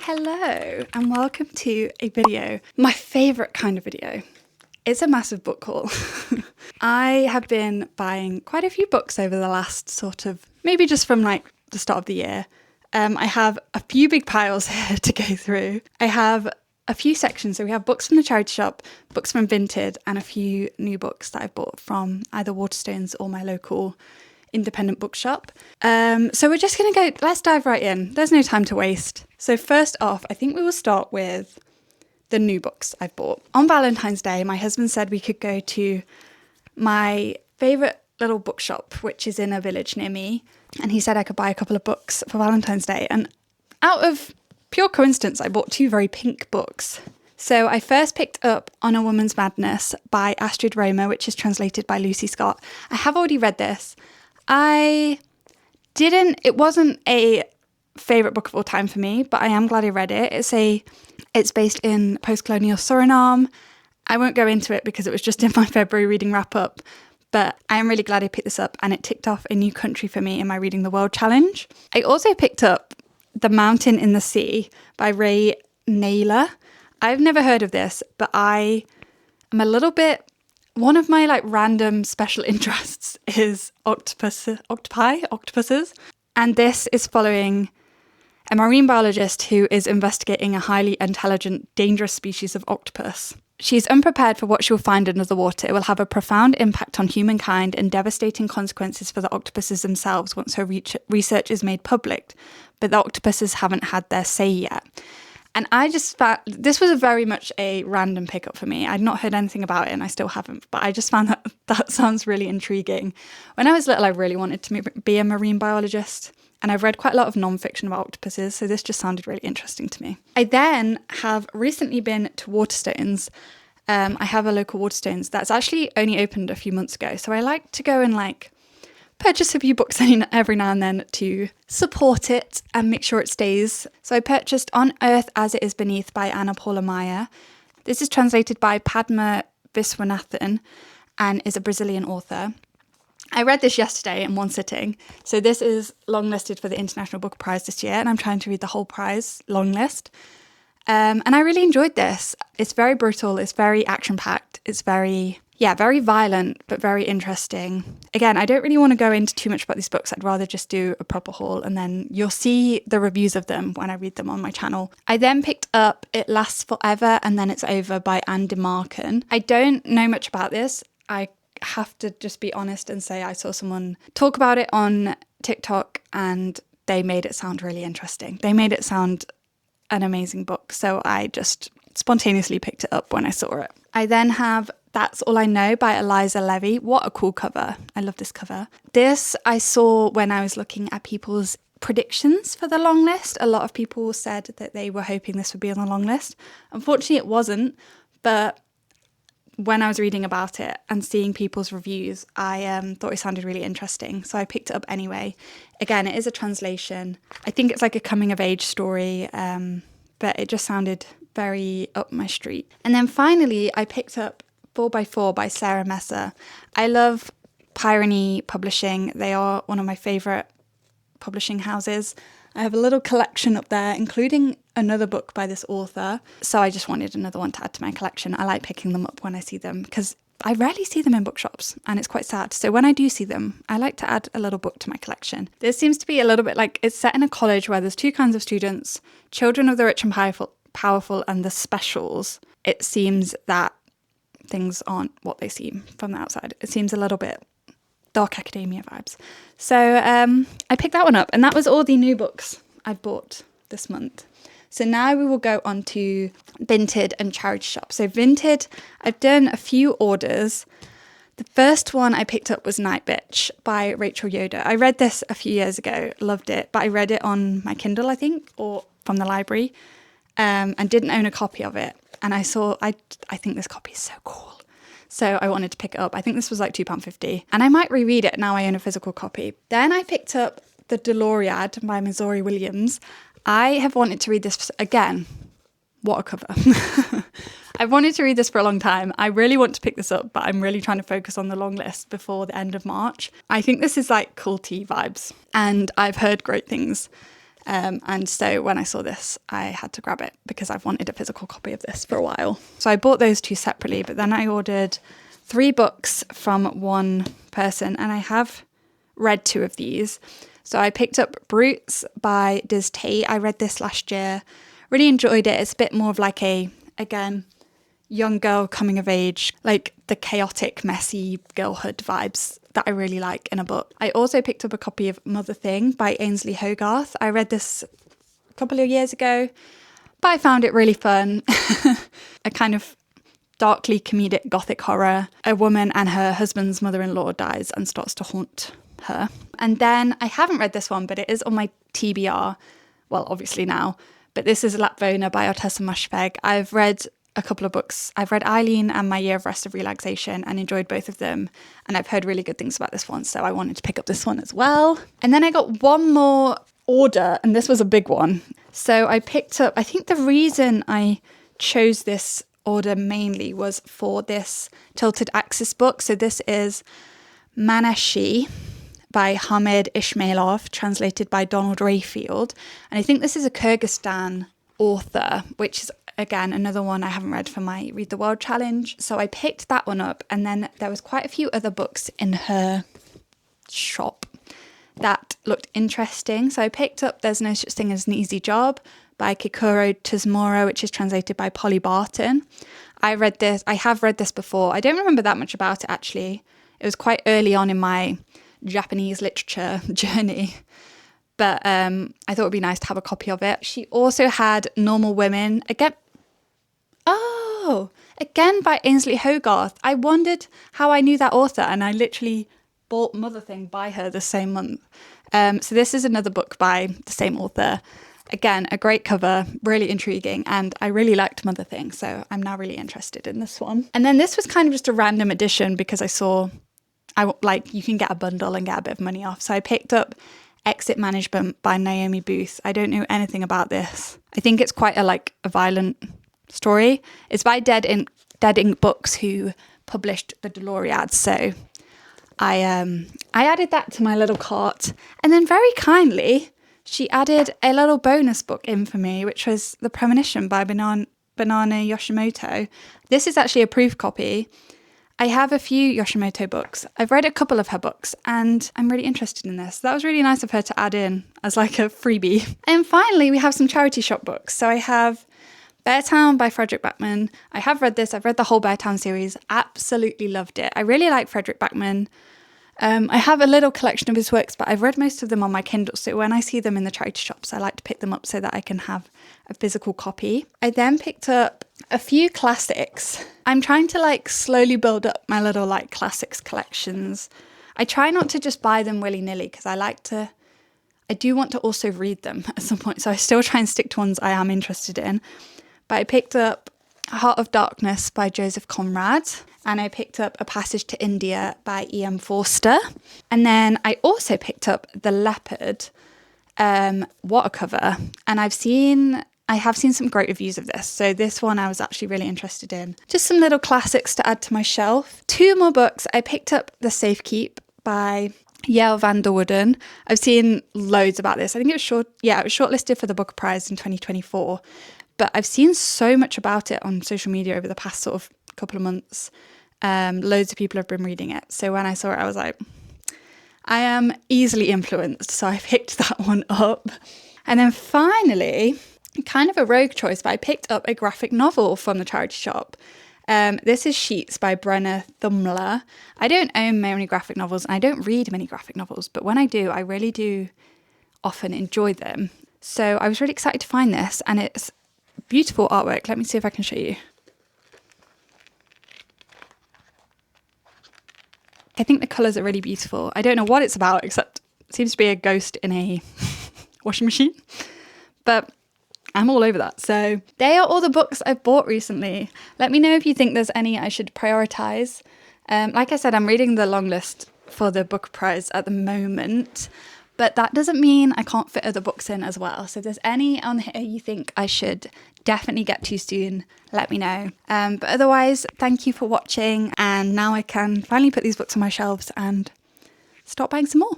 Hello and welcome to a video, my favourite kind of video. It's a massive book haul. I have been buying quite a few books over the last maybe just from like the start of the year. I have a few big piles here to go through. I have a few sections. So we have books from the charity shop, books from Vinted, and a few new books that I've bought from either Waterstones or my local independent bookshop. So we're just going to go, let's dive right in. There's no time to waste. So first off, I think we will start with the new books I've bought. On Valentine's Day, my husband said we could go to my favourite little bookshop, which is in a village near me. And he said I could buy a couple of books for Valentine's Day. And out of pure coincidence, I bought two very pink books. So I first picked up On a Woman's Madness by Astrid Roma, which is translated by Lucy Scott. I have already read this. It wasn't a favourite book of all time for me, but I am glad I read it. It's based in post-colonial Suriname. I won't go into it because it was just in my February reading wrap-up, but I am really glad I picked this up and it ticked off a new country for me in my Reading the World challenge. I also picked up The Mountain in the Sea by Ray Naylor. I've never heard of this, but I am a little bit... One of my random special interests is octopuses. And this is following a marine biologist who is investigating a highly intelligent, dangerous species of octopus. She's unprepared for what she'll find under the water. It will have a profound impact on humankind and devastating consequences for the octopuses themselves once her research is made public. But the octopuses haven't had their say yet. And I just found, this was very much a random pickup for me. I'd not heard anything about it and I still haven't, but I just found that sounds really intriguing. When I was little, I really wanted to be a marine biologist, and I've read quite a lot of non-fiction about octopuses, so this just sounded really interesting to me. I then have recently been to Waterstones. I have a local Waterstones that's actually only opened a few months ago, so I like to go and purchase a few books every now and then to support it and make sure it stays. So I purchased On Earth as It Is Beneath by Anna Paula Meyer. This is translated by Padma Viswanathan and is a Brazilian author. I read this yesterday in one sitting. So this is longlisted for the International Book Prize this year, and I'm trying to read the whole prize long list. And I really enjoyed this. It's very brutal. It's very action-packed. It's very violent, but very interesting. Again, I don't really want to go into too much about these books. I'd rather just do a proper haul, and then you'll see the reviews of them when I read them on my channel. I then picked up It Lasts Forever and Then It's Over by Anne DeMarkin. I don't know much about this. I have to just be honest and say I saw someone talk about it on TikTok and they made it sound really interesting. They made it sound an amazing book. So I just spontaneously picked it up when I saw it. I then have That's All I Know by Eliza Levy. What a cool cover. I love this cover. This I saw when I was looking at people's predictions for the long list. A lot of people said that they were hoping this would be on the long list. Unfortunately, it wasn't. But when I was reading about it and seeing people's reviews, I thought it sounded really interesting. So I picked it up anyway. Again, it is a translation. I think it's like a coming of age story, but it just sounded very up my street. And then finally, I picked up 4x4 by Sarah Messer. I love Pyrene Publishing. They are one of my favourite publishing houses. I have a little collection up there, including another book by this author. So I just wanted another one to add to my collection. I like picking them up when I see them because I rarely see them in bookshops and it's quite sad. So when I do see them, I like to add a little book to my collection. This seems to be a little bit like it's set in a college where there's two kinds of students, children of the rich and powerful and the specials. It seems that things aren't what they seem from the outside. It seems a little bit dark academia vibes. So I picked that one up and that was all the new books I've bought this month. So now we will go on to Vinted and charity shop. So Vinted, I've done a few orders. The first one I picked up was Night Bitch by Rachel Yoder. I read this a few years ago, loved it, but I read it on my Kindle, I think, or from the library, and didn't own a copy of it. And I think this copy is so cool. So I wanted to pick it up. I think this was like £2.50. And I might reread it now I own a physical copy. Then I picked up The Deloriad by Missouri Williams. I have wanted to read this again. What a cover. I've wanted to read this for a long time. I really want to pick this up, but I'm really trying to focus on the long list before the end of March. I think this is like culty vibes and I've heard great things. And so when I saw this, I had to grab it because I've wanted a physical copy of this for a while. So I bought those two separately, but then I ordered 3 books from one person, and I have read 2 of these. So I picked up Brutes by Diz Tate. I read this last year. Really enjoyed it. It's a bit more of like a, again, young girl coming of age, like the chaotic, messy girlhood vibes that I really like in a book. I also picked up a copy of Mother Thing by Ainsley Hogarth. I read this a couple of years ago, but I found it really fun. A kind of darkly comedic gothic horror. A woman and her husband's mother-in-law dies and starts to haunt her. And then I haven't read this one, but it is on my TBR. Well, obviously now. But this is Lapvona by Ottessa Moshfegh. I've read a couple of books. I've read Eileen and My Year of Rest of Relaxation and enjoyed both of them. And I've heard really good things about this one, so I wanted to pick up this one as well. And then I got one more order, and this was a big one. So I picked up, I think the reason I chose this order mainly was for this Tilted Axis book. So this is Manashi by Hamid Ismailov, translated by Donald Rayfield. And I think this is a Kyrgyzstan author, which is, again, another one I haven't read for my Read the World challenge. So I picked that one up, and then there was quite a few other books in her shop that looked interesting. So I picked up There's No Such Thing as an Easy Job by Kikuro Tuzumura, which is translated by Polly Barton. I have read this before. I don't remember that much about it, actually. It was quite early on in my Japanese literature journey, but I thought it would be nice to have a copy of it. She also had Normal Women, again by Ainsley Hogarth. I wondered how I knew that author, and I literally bought Mother Thing by her the same month. So this is another book by the same author. Again, a great cover, really intriguing, and I really liked Mother Thing, so I'm now really interested in this one. And then this was kind of just a random addition because I saw you can get a bundle and get a bit of money off. So I picked up Exit Management by Naomi Booth. I don't know anything about this. I think it's quite a violent story. It's by Dead Ink Books, who published the Deloriad. So I added that to my little cart, and then very kindly she added a little bonus book in for me, which was The Premonition by Banana Yoshimoto. This is actually a proof copy. I have a few Yoshimoto books. I've read a couple of her books, and I'm really interested in this. That was really nice of her to add in as like a freebie. And finally, we have some charity shop books. So I have Beartown by Frederick Backman. I have read this. I've read the whole Beartown series. Absolutely loved it. I really like Frederick Backman. I have a little collection of his works, but I've read most of them on my Kindle. So when I see them in the charity shops, I like to pick them up so that I can have a physical copy. I then picked up a few classics. I'm trying to slowly build up my little classics collections. I try not to just buy them willy-nilly because I do want to also read them at some point. So I still try and stick to ones I am interested in. But I picked up Heart of Darkness by Joseph Conrad. And I picked up A Passage to India by E.M. Forster. And then I also picked up The Leopard watercover. And I have seen some great reviews of this. So this one I was actually really interested in. Just some little classics to add to my shelf. 2 more books. I picked up The Safekeep by Yael van der Wooden. I've seen loads about this. I think it was shortlisted for the Booker Prize in 2024. But I've seen so much about it on social media over the past sort of couple of months. Loads of people have been reading it. So when I saw it, I was like, I am easily influenced. So I picked that one up. And then finally, kind of a rogue choice, but I picked up a graphic novel from the charity shop. This is Sheets by Brenna Thumler. I don't own many graphic novels, and I don't read many graphic novels, but when I do, I really do often enjoy them. So I was really excited to find this, and it's beautiful artwork. Let me see if I can show you. I think the colours are really beautiful. I don't know what it's about, except it seems to be a ghost in a washing machine. But I'm all over that. So they are all the books I've bought recently. Let me know if you think there's any I should prioritise. Like I said, I'm reading the long list for the book prize at the moment, but that doesn't mean I can't fit other books in as well. So if there's any on here you think I should definitely get to soon, let me know. But otherwise, thank you for watching. And now I can finally put these books on my shelves and start buying some more.